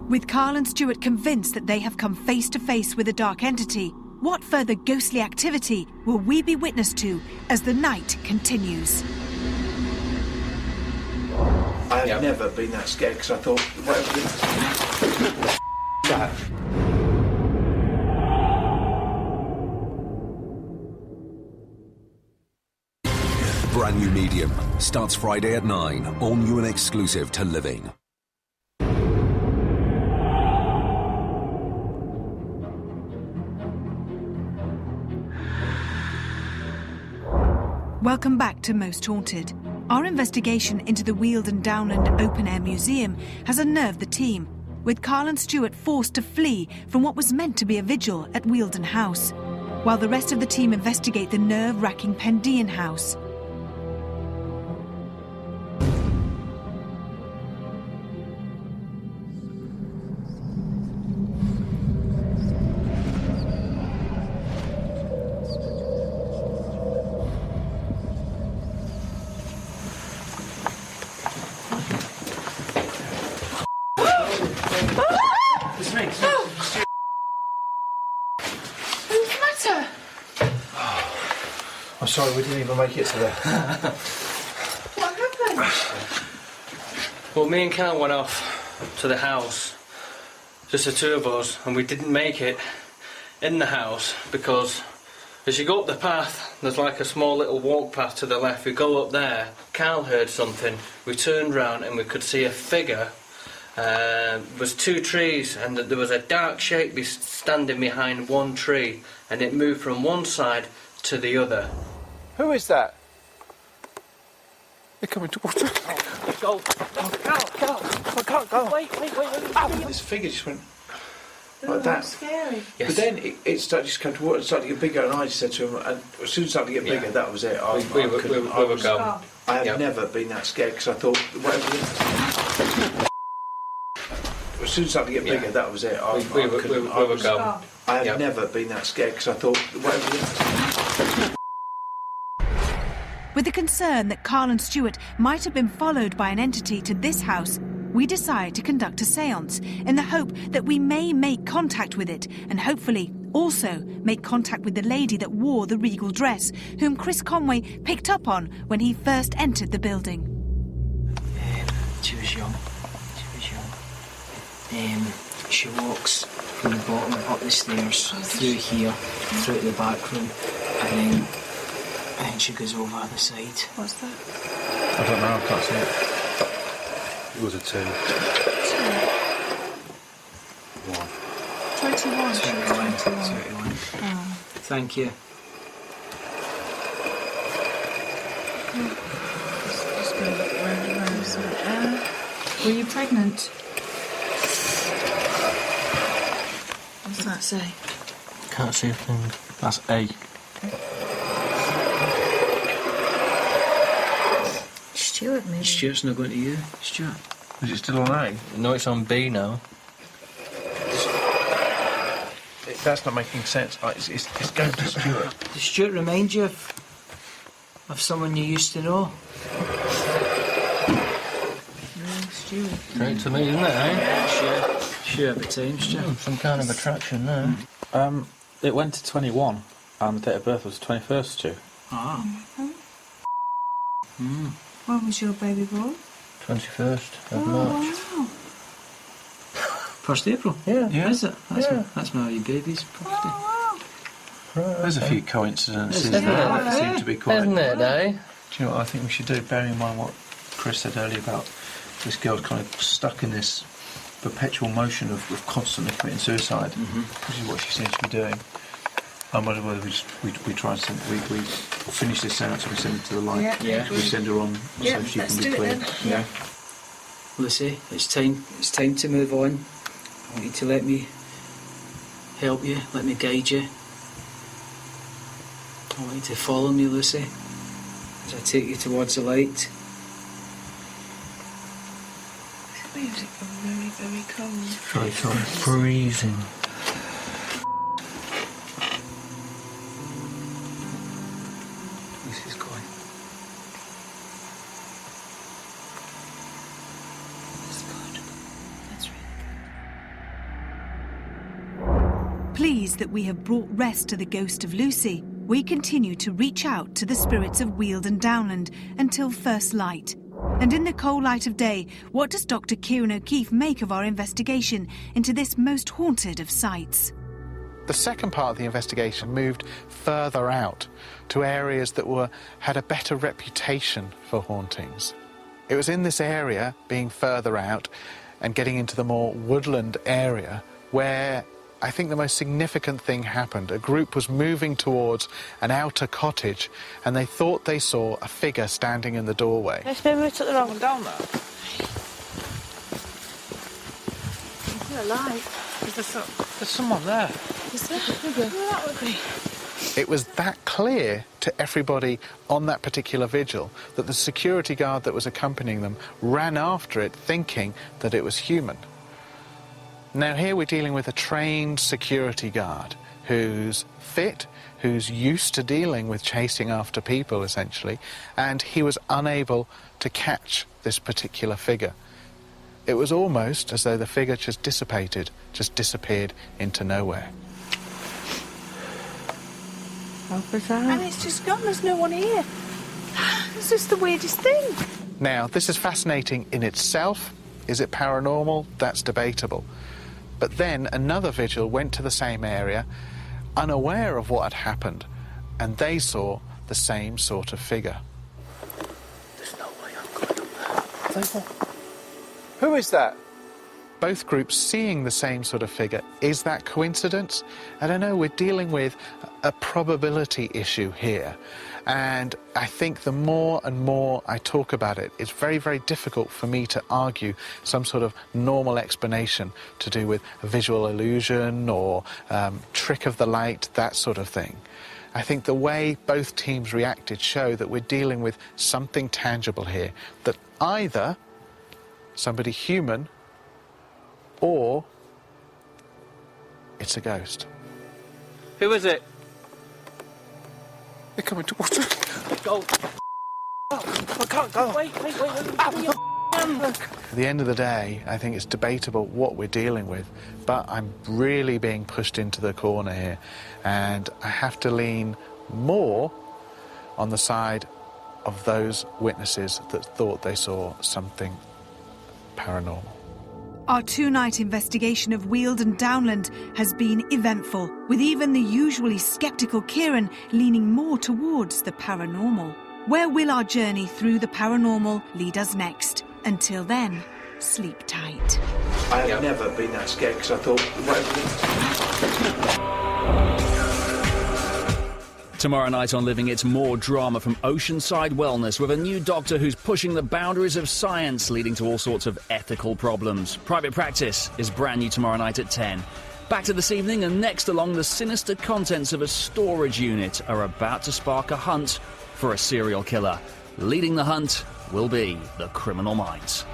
With Carl and Stuart convinced that they have come face to face with a dark entity, what further ghostly activity will we be witness to as the night continues? I have never been that scared because I thought, whatever that. Brand new Medium starts Friday at 9, all new and exclusive to Living. Welcome back to Most Haunted. Our investigation into the Wealden Downland Open Air Museum has unnerved the team, with Carl and Stuart forced to flee from what was meant to be a vigil at Wealden House, while the rest of the team investigate the nerve-wracking Pendean House. I'm sorry, we didn't even make it to there. What happened? Well, me and Carl went off to the house, just the two of us, and we didn't make it in the house because as you go up the path, there's like a small little walk path to the left. We go up there, Carl heard something, we turned round and we could see a figure. There was two trees and there was a dark shape standing behind one tree, and it moved from one side to the other. Who is that? They're coming towards us. Go! I can't go. Wait. This figure just went like That's that. scary. But then it started just come towards, it started to get bigger, and I just said to him, and as soon as it started to get bigger, that was it. We were gone. I have never been that scared because I thought, whatever. As soon as it started to get bigger, that was it. We were gone. I have never been that scared because I thought, whatever. With the concern that Carl and Stuart might have been followed by an entity to this house, we decide to conduct a séance in the hope that we may make contact with it and hopefully also make contact with the lady that wore the regal dress, whom Chris Conway picked up on when he first entered the building. She was young. She walks from the bottom up the stairs, through here, through to the back room, and then she goes over the side. What's that? I don't know, I can't see it. It was a 2. 21. 21. Oh. Thank you. Just go look around. Were you pregnant? What's that say? Can't see a thing. That's A. Stuart, maybe. Stuart's not going to you, Stuart. Is it still on A? No, it's on B now. That's not making sense. It's going to Stuart. Does Stuart remind you of someone you used to know? No, Stuart. Great to me, isn't it, eh? Sure, at times, Stuart. Some kind of attraction there. It went to 21, and the date of birth was 21st, Stu. Ah. When was your baby born? 21st of March. Wow. 1st April? Yeah. Is it? That's my wee baby's birthday. There's a few coincidences Isn't there it? that seem to be quite... Isn't it, eh? Do you know what I think we should do? Bearing in mind what Chris said earlier about this girl's kind of stuck in this perpetual motion of constantly committing suicide, which is what she seems to be doing. I wonder whether we try and send, we finish this seance and we send it to the light. Yeah. We send her on so she let's can do be it clear. then. Yeah. Lucy, it's time to move on. I want you to let me help you, let me guide you. I want you to follow me, Lucy, as I take you towards the light. The music got very, very cold. Very cold. Freezing. This is going. That's good. That's really good. pleased that we have brought rest to the ghost of Lucy, we continue to reach out to the spirits of Weald and Downland until first light. And in the cold light of day, what does Dr. Kieran O'Keefe make of our investigation into this most haunted of sites? The second part of the investigation moved further out to areas that had a better reputation for hauntings. It was in this area, being further out and getting into the more woodland area, where I think the most significant thing happened. A group was moving towards an outer cottage and they thought they saw a figure standing in the doorway. Maybe we took the wrong one down there. Is it alive? There's someone there. Is there? Who that would be? It was that clear to everybody on that particular vigil that the security guard that was accompanying them ran after it thinking that it was human. Now here we're dealing with a trained security guard who's fit, who's used to dealing with chasing after people essentially, and he was unable to catch this particular figure. It was almost as though the figure just dissipated, just disappeared into nowhere. And it's just gone, there's no one here. It's just the weirdest thing. Now, this is fascinating in itself. Is it paranormal? That's debatable. But then another vigil went to the same area, unaware of what had happened, and they saw the same sort of figure. There's no way I'm going up there. Who is that? Both groups seeing the same sort of figure. Is that coincidence? I don't know, we're dealing with a probability issue here. And I think the more and more I talk about it, it's very, very difficult for me to argue some sort of normal explanation to do with a visual illusion or trick of the light, that sort of thing. I think the way both teams reacted show that we're dealing with something tangible here, that either somebody human or it's a ghost. Who is it? They're coming towards us. Go. I can't go. Wait. At the end of the day, I think it's debatable what we're dealing with, but I'm really being pushed into the corner here, and I have to lean more on the side of those witnesses that thought they saw something paranormal. Our two-night investigation of Weald and Downland has been eventful, with even the usually sceptical Kieran leaning more towards the paranormal. Where will our journey through the paranormal lead us next? Until then, sleep tight. I have never been that scared because I thought, whatever. Tomorrow night on Living, it's more drama from Oceanside Wellness with a new doctor who's pushing the boundaries of science, leading to all sorts of ethical problems. Private Practice is brand new tomorrow night at 10. Back to this evening, and next along, the sinister contents of a storage unit are about to spark a hunt for a serial killer. Leading the hunt will be the Criminal Minds.